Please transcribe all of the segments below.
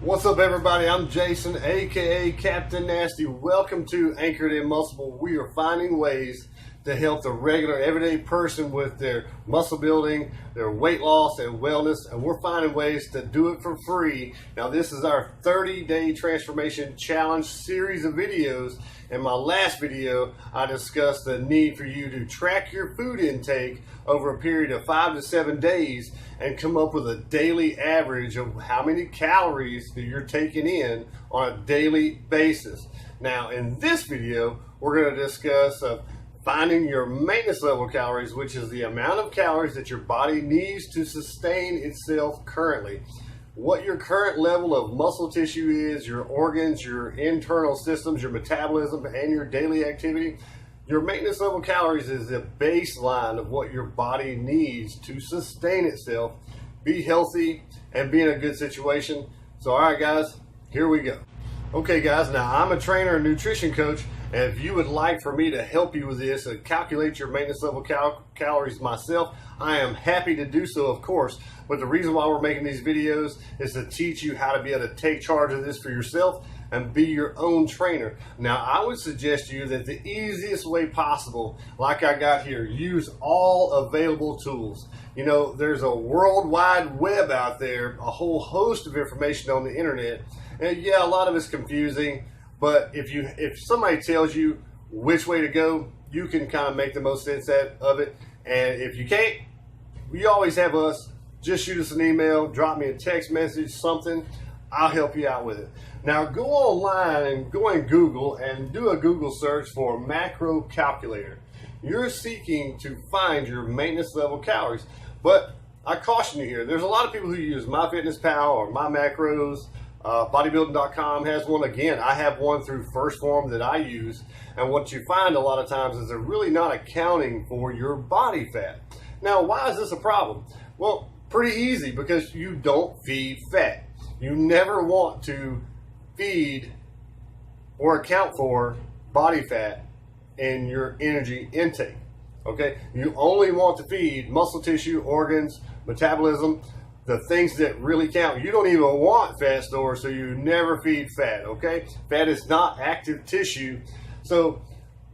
What's up, everybody? I'm Jason, aka Captain Nasty. Welcome to Anchored in Muscle. We are finding ways to help the regular everyday person with their muscle building, their weight loss and wellness, and we're finding ways to do it for free. Now, this is our 30-day transformation challenge series of videos. In my last video, I discussed the need for you to track your food intake over a period of 5 to 7 days and come up with a daily average of how many calories that you're taking in on a daily basis. Now, in this video, we're going to discuss finding your maintenance level calories, which is the amount of calories that your body needs to sustain itself currently. What your current level of muscle tissue is, your organs, your internal systems, your metabolism, and your daily activity. Your maintenance level calories is the baseline of what your body needs to sustain itself, be healthy, and be in a good situation. So, all right, guys, here we go. Okay, guys, now I'm a trainer and nutrition coach, and if you would like for me to help you with this and calculate your maintenance level calories myself, I am happy to do so, of course. But the reason why we're making these videos is to teach you how to be able to take charge of this for yourself and be your own trainer. Now, I would suggest to you that the easiest way possible, like I got here, use all available tools. You know, there's a world wide web out there, a whole host of information on the internet. And yeah, a lot of it's confusing, but if somebody tells you which way to go, you can kind of make the most sense of it. And if you can't, you always have us. Just shoot us an email, drop me a text message, something. I'll help you out with it. Now go online and go in Google and do a Google search for macro calculator. You're seeking to find your maintenance level calories, but I caution you here. There's a lot of people who use MyFitnessPal or My Macros. Bodybuilding.com has one. Again, I have one through First Form that I use, and what you find a lot of times is they're really not accounting for your body fat. Now, why is this a problem? Well, pretty easy, because you don't feed fat. You never want to feed or account for body fat in your energy intake. Okay, you only want to feed muscle tissue, organs, metabolism, the things that really count. You don't even want fat stores, so you never feed fat. Okay, fat is not active tissue. So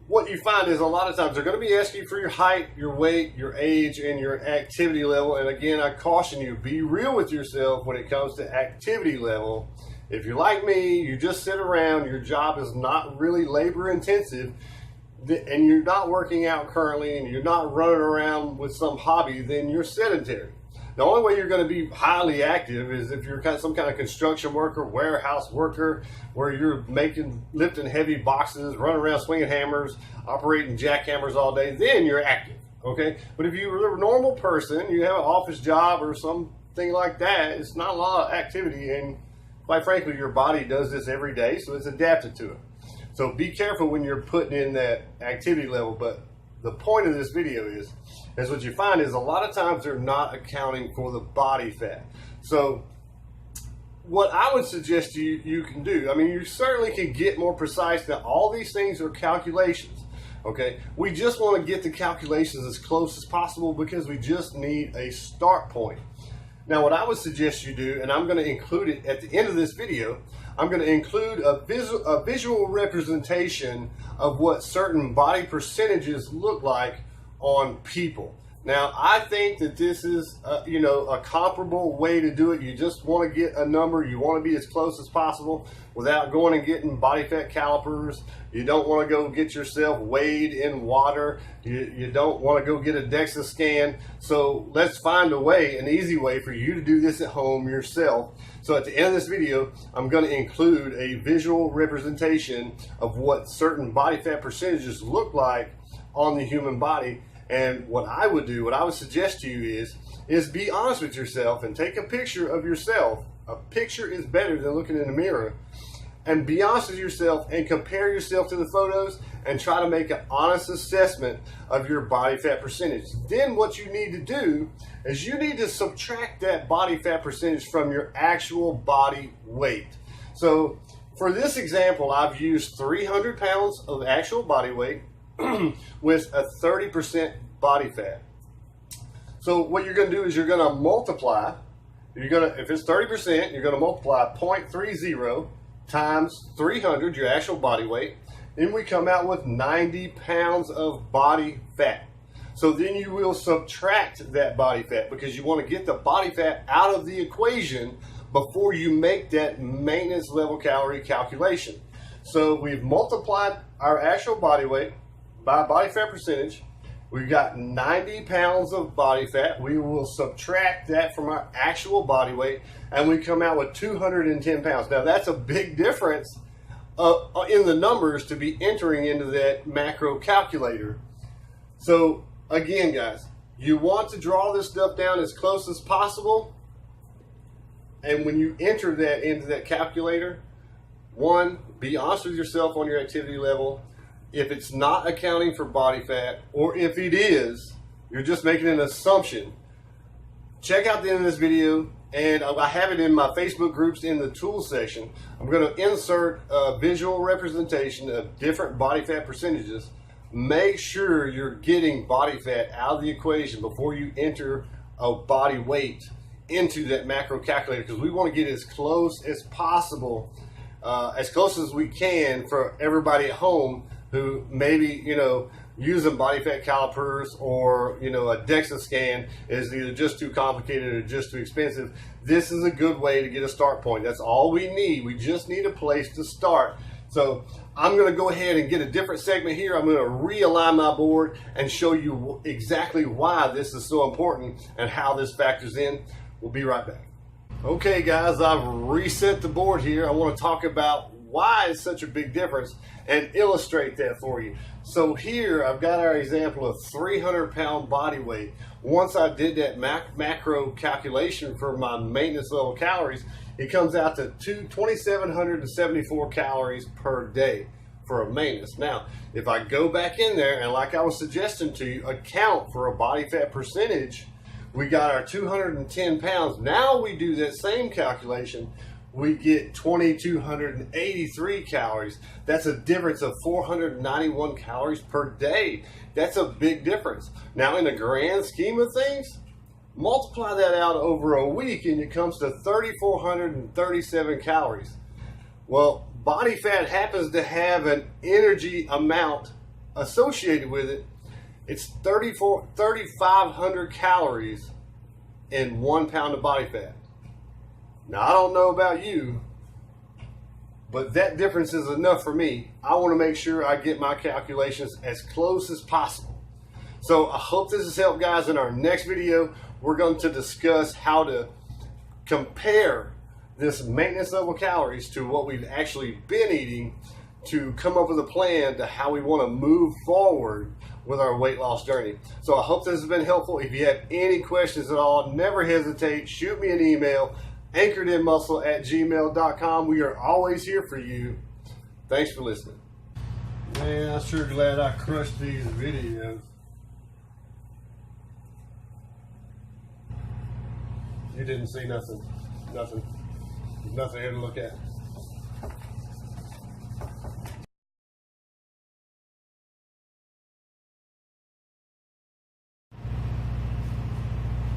what you find is a lot of times they're going to be asking you for your height, your weight, your age, and your activity level. And again, I caution you, be real with yourself when it comes to activity level. If you're like me, you just sit around, your job is not really labor intensive, and you're not working out currently, and you're not running around with some hobby, then you're sedentary. The only way you're going to be highly active is if you're some kind of construction worker, warehouse worker, where you're lifting heavy boxes, running around swinging hammers, operating jackhammers all day. Then you're active, okay? But if you're a normal person, you have an office job or something like that, it's not a lot of activity, and quite frankly, your body does this every day, so it's adapted to it. So be careful when you're putting in that activity level. But the point of this video is what you find is a lot of times they're not accounting for the body fat. So what I would suggest you can do, I mean, you certainly can get more precise. Now, all these things are calculations, okay? We just want to get the calculations as close as possible because we just need a start point. Now, what I would suggest you do, and I'm going to include it at the end of this video, I'm going to include a visual representation of what certain body percentages look like on people. Now, I think that this is, a comparable way to do it. You just want to get a number. You want to be as close as possible without going and getting body fat calipers. You don't want to go get yourself weighed in water. You don't want to go get a DEXA scan. So let's find a way, an easy way for you to do this at home yourself. So at the end of this video, I'm going to include a visual representation of what certain body fat percentages look like on the human body. And what I would suggest to you is be honest with yourself and take a picture of yourself. A picture is better than looking in the mirror. And be honest with yourself and compare yourself to the photos and try to make an honest assessment of your body fat percentage. Then what you need to do is you need to subtract that body fat percentage from your actual body weight. So for this example, I've used 300 pounds of actual body weight with a 30% body fat. So what you're going to do is you're going to multiply if it's 30%, you're gonna multiply 0.30 times 300, your actual body weight, and we come out with 90 pounds of body fat. So then you will subtract that body fat because you want to get the body fat out of the equation before you make that maintenance level calorie calculation. So we've multiplied our actual body weight by body fat percentage. We've got 90 pounds of body fat. We will subtract that from our actual body weight, and we come out with 210 pounds. Now that's a big difference in the numbers to be entering into that macro calculator. So again, guys, you want to draw this stuff down as close as possible. And when you enter that into that calculator, one, be honest with yourself on your activity level. If it's not accounting for body fat, or if it is, you're just making an assumption, check out the end of this video, and I have it in my Facebook groups in the tools section. I'm going to insert a visual representation of different body fat percentages. Make sure you're getting body fat out of the equation before you enter a body weight into that macro calculator, because we want to get as close as possible, as close as we can for everybody at home who maybe, using body fat calipers or, a DEXA scan is either just too complicated or just too expensive. This is a good way to get a start point. That's all we need. We just need a place to start. So I'm going to go ahead and get a different segment here. I'm going to realign my board and show you exactly why this is so important and how this factors in. We'll be right back. Okay, guys, I've reset the board here. I want to talk about why it's such a big difference and illustrate that for you. So here I've got our example of 300-pound body weight. Once I did that macro calculation for my maintenance level calories, it comes out to 2,774 calories per day for a maintenance. Now, if I go back in there and, like I was suggesting to you, account for a body fat percentage, we got our 210 pounds. Now we do that same calculation, we get 2,283 calories. That's a difference of 491 calories per day. That's a big difference. Now, in the grand scheme of things, multiply that out over a week and it comes to 3,437 calories. Well, body fat happens to have an energy amount associated with it. It's 3,500 calories in 1 pound of body fat. Now, I don't know about you, but that difference is enough for me. I want to make sure I get my calculations as close as possible. So I hope this has helped, guys. In our next video, we're going to discuss how to compare this maintenance level calories to what we've actually been eating to come up with a plan to how we want to move forward with our weight loss journey. So I hope this has been helpful. If you have any questions at all, never hesitate. Shoot me an email, anchoredinmuscle@gmail.com. We are always here for you. Thanks for listening. Man, I'm sure glad I crushed these videos. You didn't see nothing. Nothing. There's nothing here to look at.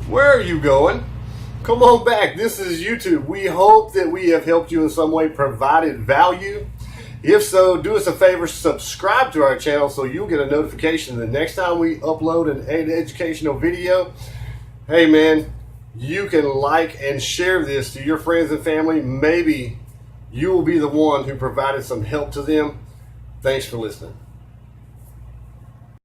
Where are you going? Come on back. This is YouTube. We hope that we have helped you in some way, provided value. If so, do us a favor, subscribe to our channel so you'll get a notification the next time we upload an educational video. Hey man, you can like and share this to your friends and family. Maybe you will be the one who provided some help to them. Thanks for listening.